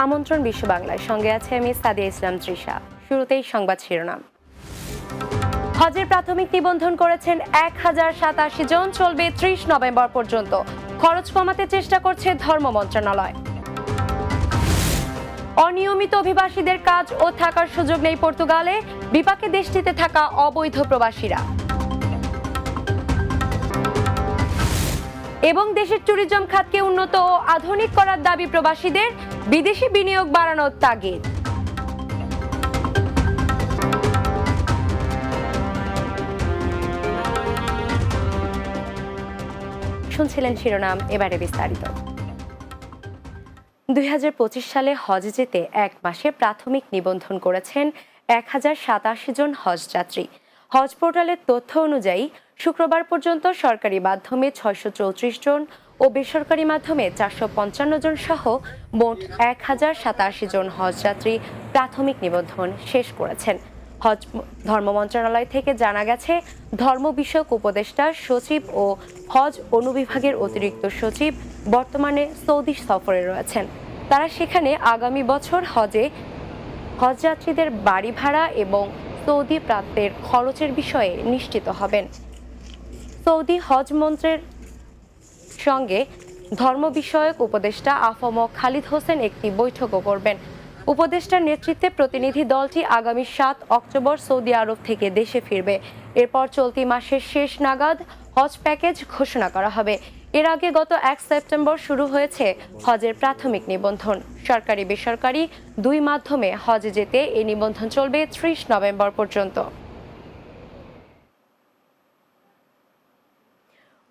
আমন্ত্রণ বিশ্ব বাংলায়, সঙ্গে আছে আমি সাদিয়া ইসলাম তৃষা। শুরুতেই সংবাদ শিরোনাম। হজের প্রাথমিক নিবন্ধন করেছেন 1087 জন, চলবে 30 নভেম্বর পর্যন্ত। খরচ কমাতে চেষ্টা করছে ধর্ম মন্ত্রণালয়। অনিয়মিত অভিবাসীদের কাজ ও থাকার সুযোগ নেই পর্তুগালে, বিপাকে দেশটিতে থাকা অবৈধ প্রবাসীরা। এবং দেশের ট্যুরিজম খাতকে উন্নত ও আধুনিক করার দাবি প্রবাসীদের, বিদেশি বিনিয়োগ বাড়ানোর তাগিদ। শুনছিলেন শিরোনাম, এবারে বিস্তারিত। 2025 সালে হজে যেতে এক মাসে প্রাথমিক নিবন্ধন করেছেন 1087 জন হজ যাত্রী। হজ পোর্টালের তথ্য অনুযায়ী শুক্রবার পর্যন্ত সরকারি মাধ্যমে 634 জন ও বেসরকারি মাধ্যমে 455 জন সহ মোট 1087 জন হজ যাত্রী প্রাথমিক নিবন্ধন শেষ করেছেন। হজ ধর্ম মন্ত্রণালয় থেকে জানা গেছে, ধর্ম বিষয়ক উপদেষ্টা সচিব ও হজ অনুবিভাগের অতিরিক্ত সচিব বর্তমানে সৌদি সফরে রয়েছেন। তারা সেখানে আগামী বছর হজযাত্রীদের বাড়ি ভাড়া এবং সৌদি প্রান্তের খরচের বিষয়ে নিশ্চিত হবেন। সৌদি হজ মন্ত্রের সঙ্গে ধর্ম বিষয়ক উপদেষ্টা আফম খালিদ হোসেন একটি বৈঠকও করবেন। উপদেষ্টার নেতৃত্বে প্রতিনিধি দলটি আগামী 7 অক্টোবর সৌদি আরব থেকে দেশে ফিরবে। এরপর চলতি মাসের শেষ নাগাদ হজ প্যাকেজ ঘোষণা করা হবে। এর আগে গত 1 সেপ্টেম্বর শুরু হয়েছে হজের প্রাথমিক নিবন্ধন। সরকারি বেসরকারি দুই মাধ্যমে হজে যেতে এই নিবন্ধন চলবে 30 নভেম্বর পর্যন্ত।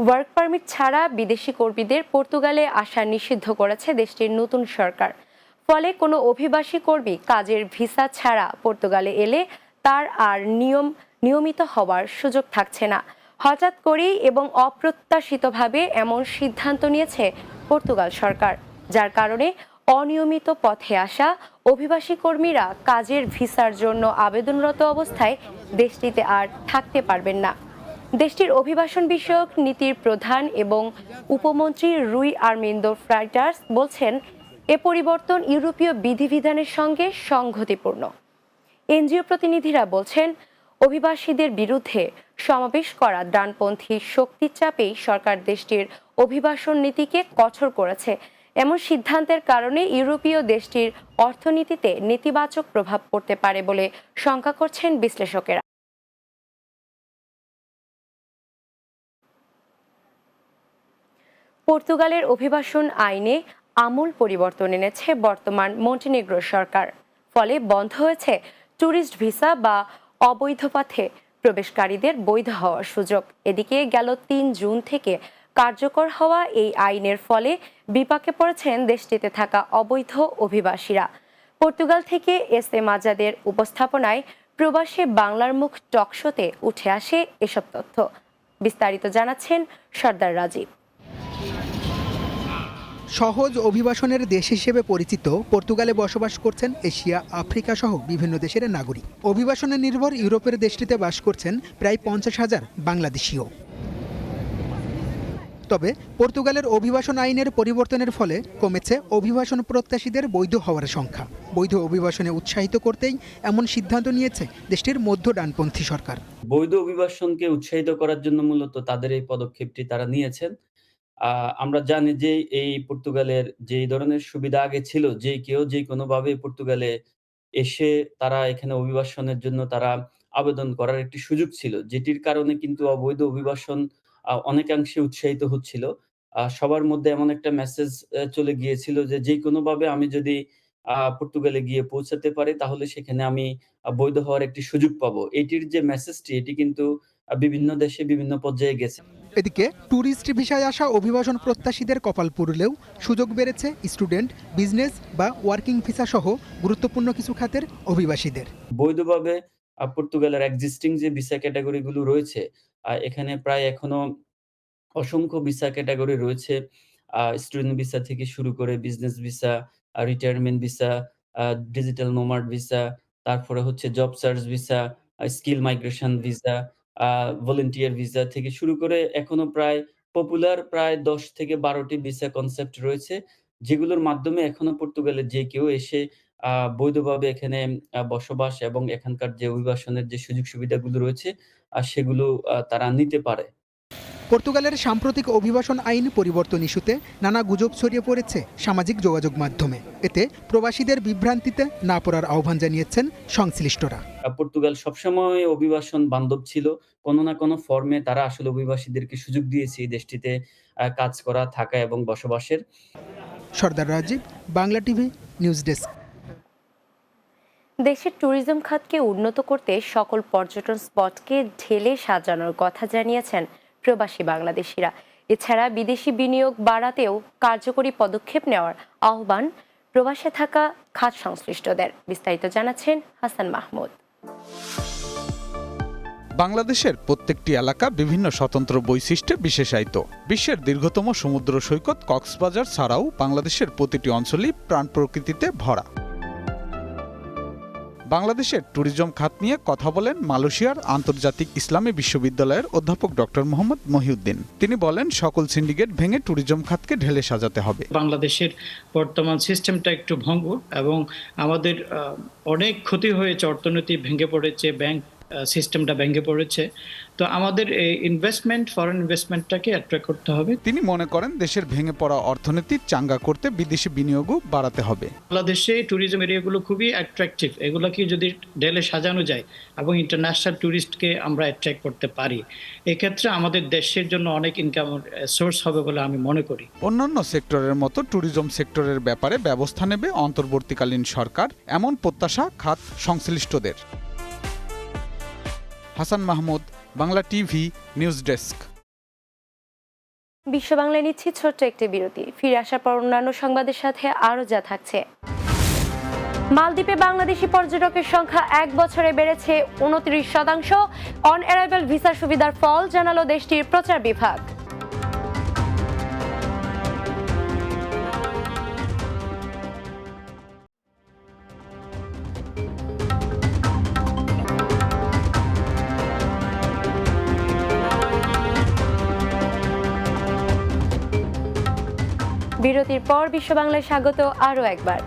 ওয়ার্ক পারমিট ছাড়া বিদেশি কর্মীদের পর্তুগালে আসা নিষিদ্ধ করেছে দেশটির নতুন সরকার। ফলে কোনো অভিবাসী কর্মী কাজের ভিসা ছাড়া পর্তুগালে এলে তার আর নিয়মিত হওয়ার সুযোগ থাকছে না। হঠাৎ করেই এবং অপ্রত্যাশিতভাবে এমন সিদ্ধান্ত নিয়েছে পর্তুগাল সরকার, যার কারণে অনিয়মিত পথে আসা অভিবাসী কর্মীরা কাজের ভিসার জন্য আবেদনরত অবস্থায় দেশটিতে আর থাকতে পারবেন না। দেশটির অভিবাসন বিষয়ক নীতির প্রধান এবং উপমন্ত্রী রুই আর্মিন্দো ফ্রাইটার্স বলছেন, এ পরিবর্তন ইউরোপীয় বিধিবিধানের সঙ্গে সংগতিপূর্ণ। এনজিও প্রতিনিধিরা বলছেন, অভিবাসীদের বিরুদ্ধে সমাবেশ করা ডানপন্থী শক্তির চাপেই সরকার দেশটির অভিবাসন নীতিকে কঠোর করেছে। এমন সিদ্ধান্তের কারণে ইউরোপীয় দেশটির অর্থনীতিতে নেতিবাচক প্রভাব পড়তে পারে বলে শঙ্কা করছেন বিশ্লেষকেরা। পর্তুগালের অভিবাসন আইনে আমূল পরিবর্তন এনেছে বর্তমান মন্টিনেগ্রো সরকার। ফলে বন্ধ হয়েছে ট্যুরিস্ট ভিসা বা অবৈধ পথে প্রবেশকারীদের বৈধ হওয়ার সুযোগ। এদিকে গেল 3 জুন থেকে কার্যকর হওয়া এই আইনের ফলে বিপাকে পড়েছেন দেশটিতে থাকা অবৈধ অভিবাসীরা। পর্তুগাল থেকে এস এম আজাদের উপস্থাপনায় প্রবাসে বাংলার মুখ টকশোতে উঠে আসে এসব তথ্য। বিস্তারিত জানাচ্ছেন সর্দার রাজীব। সহজ অভিবাসনের দেশ হিসেবে পরিচিত পর্তুগালে বসবাস করছেন এশিয়া, আফ্রিকা সহ বিভিন্ন দেশের নাগরিক। অভিবাসনে নির্ভর ইউরোপের দেশটিতে বাস করছেন প্রায় 50,000 বাংলাদেশিও। তবে পর্তুগালের অভিবাসন আইনের পরিবর্তনের ফলে কমেছে অভিবাসন প্রত্যাশীদের বৈধ হওয়ার সংখ্যা। বৈধ অভিবাসনে উৎসাহিত করতেই এমন সিদ্ধান্ত নিয়েছে দেশটির মধ্য ডানপন্থী সরকার। বৈধ অভিবাসনকে উৎসাহিত করার জন্য মূলত তাদের এই পদক্ষেপটি তারা নিয়েছেন। আমরা জানি যে এই পর্তুগালের যে ধরনের সুবিধা আগে ছিল, যে কেউ যে কোনোভাবে পর্তুগালে এসে তারা এখানে অভিবাসনের জন্য তারা আবেদন করার একটি সুযোগ ছিল, যেটির কারণে কিন্তু অবৈধ অভিবাসন অনেকাংশে উৎসাহিত হচ্ছিল। সবার মধ্যে এমন একটা মেসেজ চলে গিয়েছিল যে যেকোনোভাবে আমি যদি পর্তুগালে গিয়ে পৌঁছাতে পারি তাহলে সেখানে আমি বৈধ হওয়ার একটি সুযোগ পাবো। এটির যে মেসেজটি এটি কিন্তু বিভিন্ন দেশে বিভিন্ন পর্যায়ে গেছে। এদিকে ট্যুরিস্ট ভিসায় আসা অভিবাসন প্রত্যাশীদের কপাল পুরলেও সুযোগ বেড়েছে স্টুডেন্ট, বিজনেস বা ওয়ার্কিং ভিসা সহ গুরুত্বপূর্ণ কিছু খাতের অভিবাসীদের। বৈধভাবে পর্তুগালের এক্সিস্টিং যে ভিসা ক্যাটেগরি গুলো রয়েছে, এখানে প্রায় এখনো অসংখ্য ভিসা ক্যাটেগরি রয়েছে। স্টুডেন্ট ভিসা থেকে শুরু করে business visa, retirement visa, digital nomad visa, তারপরে হচ্ছে job search visa, skill migration visa, volunteer visa থেকে শুরু করে এখনো প্রায় পপুলার প্রায় 10 থেকে 12টি ভিসা কনসেপ্ট রয়েছে, যেগুলোর মাধ্যমে এখনো পর্তুগালের যে কেউ এসে বৈধভাবে এখানে বসবাস এবং এখানকার যে অভিবাসনের যে সুযোগ সুবিধাগুলো রয়েছে সেগুলো তারা নিতে পারে। পর্তুগালের সাম্প্রতিক অভিবাসন আইন পরিবর্তন ইস্যুতে নানা গুজব ছড়িয়ে পড়েছে সামাজিক যোগাযোগ মাধ্যমে। এতে প্রবাসীদের বিভ্রান্তিতে না পড়ার আহ্বান জানিয়েছেন সংশ্লিষ্টরা। পর্তুগাল সবসময় অভিবাসন বান্ধব ছিল। কোনো না কোনো ফর্মে তারা আসলে অভিবাসীদেরকে সুযোগ দিয়েছে এই দেশটিতে কাজ করা, থাকা এবং বসবাসের। Sardar Rajib, Bangla TV, news desk. দেশের ট্যুরিজম খাতকে উন্নত করতে সকল পর্যটন স্পটকে ঢেলে সাজানোর কথা জানিয়েছেন প্রবাসী বাংলাদেশিরা। এছাড়া বিদেশি বিনিয়োগ বাড়াতেও কার্যকরী পদক্ষেপ নেওয়ার আহ্বান প্রবাসে থাকা খাত সংশ্লিষ্টদের। বিস্তারিত জানাচ্ছেন হাসান মাহমুদ। বাংলাদেশের প্রত্যেকটি এলাকা বিভিন্ন স্বতন্ত্র বৈশিষ্ট্যে বিশেষায়িত। বিশ্বের দীর্ঘতম সমুদ্র সৈকত কক্সবাজার ছাড়াও বাংলাদেশের প্রতিটি অঞ্চলই প্রাণ প্রকৃতিতে ভরা। বাংলাদেশের ট্যুরিজম খাত নিয়ে কথা বলেন মালয়েশিয়ার আন্তর্জাতিক ইসলামী বিশ্ববিদ্যালয়ের অধ্যাপক ডক্টর মোহাম্মদ মহিউদ্দিন। তিনি বলেন, সকল সিন্ডিকেট ভেঙে ট্যুরিজম খাতকে ঢেলে সাজাতে হবে। বাংলাদেশের বর্তমান সিস্টেমটা একটু ভঙ্গুর এবং আমাদের অনেক ক্ষতি হয়েছে, অর্থনীতি ভেঙে পড়েছে, ব্যাংক সিস্টেমটা ভেঙে পড়েছে। তো আমাদের এই ইনভেস্টমেন্ট, ফরেন ইনভেস্টমেন্টটাকে অ্যাট্রাক্ট করতে হবে। তিনি মনে করেন, দেশের ভেঙে পড়া অর্থনীতি চাঙ্গা করতে বিদেশি বিনিয়োগও বাড়াতে হবে। বাংলাদেশে ট্যুরিজম এরিয়াগুলো খুবই অ্যাট্রাকটিভ, এগুলোকে যদি ঢেলে সাজানো যায় এবং ইন্টারন্যাশনাল ট্যুরিস্টকে আমরা অ্যাট্রাক্ট করতে পারি, এক্ষেত্রে আমাদের দেশের জন্য অনেক ইনকাম সোর্স হবে বলে আমি মনে করি। অন্যান্য সেক্টরের মতো ট্যুরিজম সেক্টরের ব্যাপারে ব্যবস্থা নেবে অন্তর্বর্তীকালীন সরকার, এমন প্রত্যাশা খাত সংশ্লিষ্টদের। Hasan Mahmud, Bangla TV, news desk. বিশ্ব বাংলায় নিচ্ছি ছোট্ট একটি বিরতি। ফিরে আসার পর অন্যান্য সংবাদের সাথে আরও যা থাকছে। মালদ্বীপে বাংলাদেশি পর্যটকের সংখ্যা 1 বছরে বেড়েছে 29%। অন অ্যারাইভাল ভিসা সুবিধার ফল জানালো দেশটির প্রচার বিভাগ। বিরতির পর বিশ্ব বাংলায় স্বাগত আরও একবার।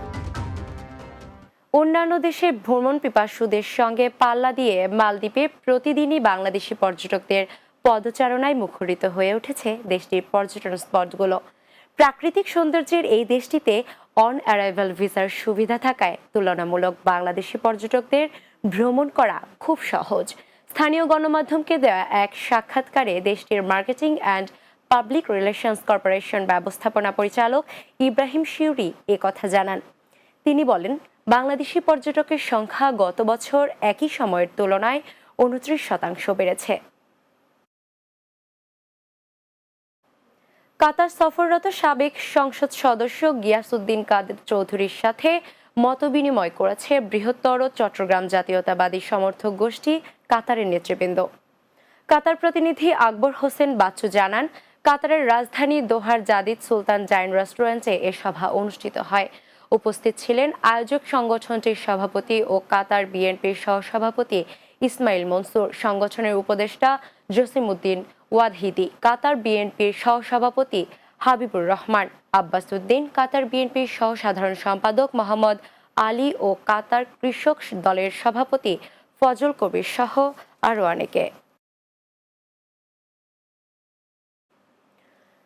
অন্যান্য দেশে ভ্রমণ পিপাসুদের সঙ্গে পাল্লা দিয়ে মালদ্বীপে প্রতিদিনই বাংলাদেশি পর্যটকদের পদচারণায় মুখরিত হয়ে উঠেছে দেশটির পর্যটন স্পটগুলো। প্রাকৃতিক সৌন্দর্যের এই দেশটিতে অন অ্যারাইভাল ভিসার সুবিধা থাকায় তুলনামূলক বাংলাদেশি পর্যটকদের ভ্রমণ করা খুব সহজ। স্থানীয় গণমাধ্যমকে দেওয়া এক সাক্ষাৎকারে দেশটির marketing and public relations corporation ব্যবস্থাপনা পরিচালক ইব্রাহিম শিউরি কথা জানান। তিনি বলেন, বাংলাদেশি পর্যটকের সংখ্যা গত বছর একই সময়ের তুলনায় 29% বেড়েছে। কাতার সফররত সাবেক সংসদ সদস্য গিয়াসউদ্দিন কাদের চৌধুরীর সাথে মতবিনিময় করেছে বৃহত্তর চট্টগ্রাম জাতীয়তাবাদী সমর্থক গোষ্ঠী কাতারের নেতৃবৃন্দ। কাতার প্রতিনিধি আকবর হোসেন বাচ্চু জানান, কাতারের রাজধানী দোহার জাদিদ সুলতান জাইন রেস্টুরেন্টে এ সভা অনুষ্ঠিত হয়। উপস্থিত ছিলেন আয়োজক সংগঠনটির সভাপতি ও কাতার বিএনপির সহসভাপতি ইসমাইল মনসুর, সংগঠনের উপদেষ্টা জসিমউদ্দিন ওয়াদহিদি, কাতার বিএনপির সহসভাপতি হাবিবুর রহমান, আব্বাস উদ্দিন, কাতার বিএনপির সহসাধারণ সম্পাদক মোহাম্মদ আলী ও কাতার কৃষক দলের সভাপতি ফজল কবির সহ আরও অনেকে।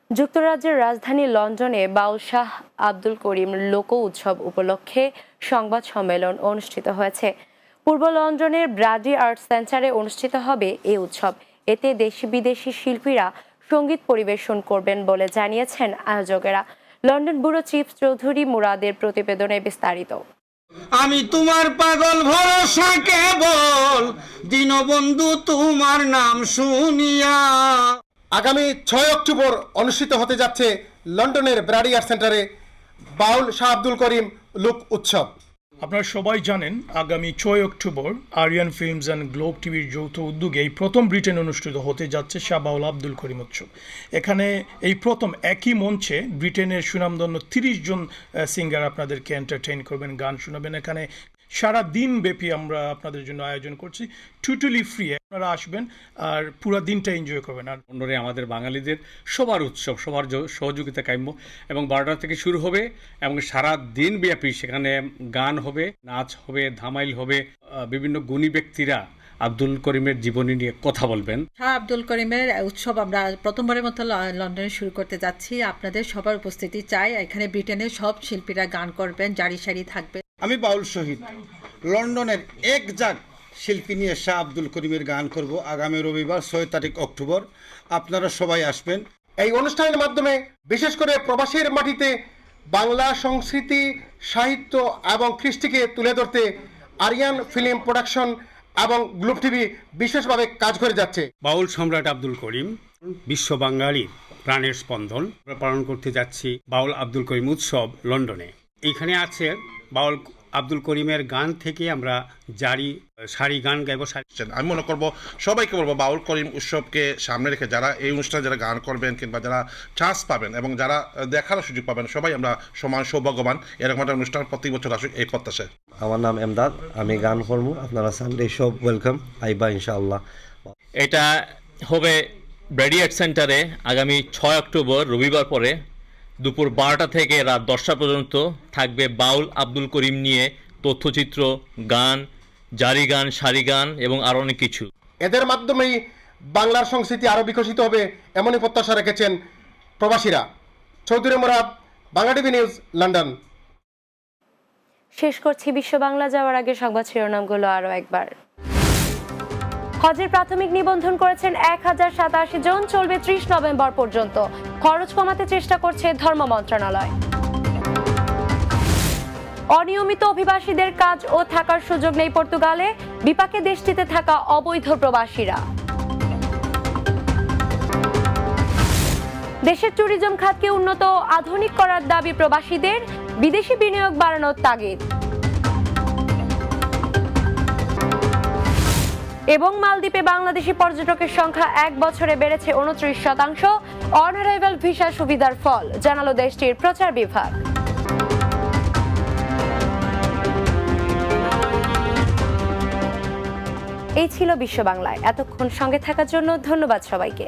যুক্তরাজ্যের রাজধানী লন্ডনে বাউল শাহ আব্দুল করিম লোক উৎসব উপলক্ষে সংবাদ সম্মেলন অনুষ্ঠিত হয়েছে। পূর্ব লন্ডনের ব্রাডি আর্ট সেন্টারে অনুষ্ঠিত হবে এই উৎসব। এতে দেশি বিদেশি শিল্পীরা সঙ্গীত পরিবেশন করবেন বলে জানিয়েছেন আয়োজকেরা। লন্ডন ব্যুরো চিফ চৌধুরী মুরাদের প্রতিবেদনে বিস্তারিত। আমি তোমার পাগল ভরসা কেবল দীনবন্ধু তোমার নাম শুনিয়া। আগামী 6 অক্টোবর অনুষ্ঠিত হতে যাচ্ছে লন্ডনের ব্রাডি আর্ট সেন্টারে বাউল শাহ আব্দুল করিম লোক উৎসব। আপনারা সবাই জানেন, আগামী 6 October Aryan films and Globe টিভির যৌথ উদ্যোগে এই প্রথম ব্রিটেন অনুষ্ঠিত হতে যাচ্ছে শাহ বাউল আব্দুল করিম উৎসব। এখানে এই প্রথম একই মঞ্চে ব্রিটেনের সুনামধন্য 30 জন সিঙ্গার আপনাদেরকে এন্টারটেইন করবেন, গান শোনাবেন। এখানে সারা দিন ব্যাপী আমরা আপনাদের জন্য আয়োজন করছি, টোটালি ফ্রি। আপনারা আসবেন আর পুরো দিনটা এনজয় করবেন। আর লন্ডনে আমাদের বাঙালিদের সবার উৎসব, সবার সহযোগিতা কাম্য, এবং 12টা থেকে শুরু হবে এবং সারা দিন ব্যাপী সেখানে গান হবে, নাচ হবে, ধামাইল হবে, বিভিন্ন গুণী ব্যক্তিরা আব্দুল করিমের জীবনী নিয়ে কথা বলবেন। শাহ আব্দুল করিমের উৎসব আমরা প্রথমবারের মতো লন্ডনে শুরু করতে যাচ্ছি। আপনাদের সবার উপস্থিতি চাই। এখানে ব্রিটেনের সব শিল্পীরা গান করবেন, জারি সারি থাকবে। আমি বাউল শহীদ লন্ডনের একজাক শিল্পী নিয়ে শাহ আব্দুল করিমের গান করব আগামী রবিবার 6 তারিখ অক্টোবর। আপনারা সবাই আসবেন। এই অনুষ্ঠানের মাধ্যমে বিশেষ করে প্রবাসীর মাটিতে বাংলা সংস্কৃতি, সাহিত্য এবং কৃষ্টিকে তুলে ধরতে আরিয়ান ফিল্ম প্রোডাকশন এবং গ্লোব টিভি বিশেষভাবে কাজ করে যাচ্ছে। বাউল সম্রাট আব্দুল করিম বিশ্ব বাঙালির প্রাণের স্পন্দন পালন করতে যাচ্ছি বাউল আব্দুল করিম উৎসব লন্ডনে। এইখানে আছে বাউল আব্দুল করিমের গান থেকে আমরা জারি সারি গান গাইব। আমি মনে করব সবাইকে বলবো বাউল করিম উৎসবকে সামনে রেখে যারা এই অনুষ্ঠানে যারা গান করবেন কিংবা যারা চান্স পাবেন এবং যারা দেখার সুযোগ পাবেন, সবাই আমরা সমান সৌভাগ্যবান। এরকম একটা অনুষ্ঠান প্রতি বছর আসুক এই প্রত্যাশায়। আমার নাম এমদাদ, আমি গান করব। আপনারা সানডে সব ওয়েলকাম, আইবা ইনশাআল্লাহ। এটা হবে ব্র্যাডি আর্ট সেন্টারে আগামী 6 অক্টোবর রবিবার পরে দুপুর 12টা থেকে রাত 10টা পর্যন্ত থাকবে বাউল আব্দুল করিম নিয়ে তথ্যচিত্র, গান, জারি গান, সারি গান এবং আরও অনেক কিছু। এদের মাধ্যমেই বাংলার সংস্কৃতি আরও বিকশিত হবে এমনই প্রত্যাশা রেখেছেন প্রবাসীরা। Chowdhury Murad, Bangla TV news, London. শেষ করছি বিশ্ব বাংলা যাওয়ার আগে সংবাদ শিরোনামগুলো আরও একবার। হজের প্রাথমিক নিবন্ধন করেছেন 1087 জন, চলবে 30 নভেম্বর পর্যন্ত। খরচ কমাতে চেষ্টা করছে ধর্ম মন্ত্রণালয়। অনিয়মিত অভিবাসীদের কাজ ও থাকার সুযোগ নেই পর্তুগালে, বিপাকে দেশটিতে থাকা অবৈধ প্রবাসীরা। দেশের ট্যুরিজম খাতকে উন্নত ও আধুনিক করার দাবি প্রবাসীদের, বিদেশি বিনিয়োগ বাড়ানোর তাগিদ। এবং মালদ্বীপে বাংলাদেশি পর্যটকের সংখ্যা 1 বছরে বেড়েছে 29%। অন অ্যারাইভাল ভিসা সুবিধার ফল, জানালো দেশটির প্রচার বিভাগ। এই ছিল বিশ্ব বাংলায়। এতক্ষণ সঙ্গে থাকার জন্য ধন্যবাদ সবাইকে।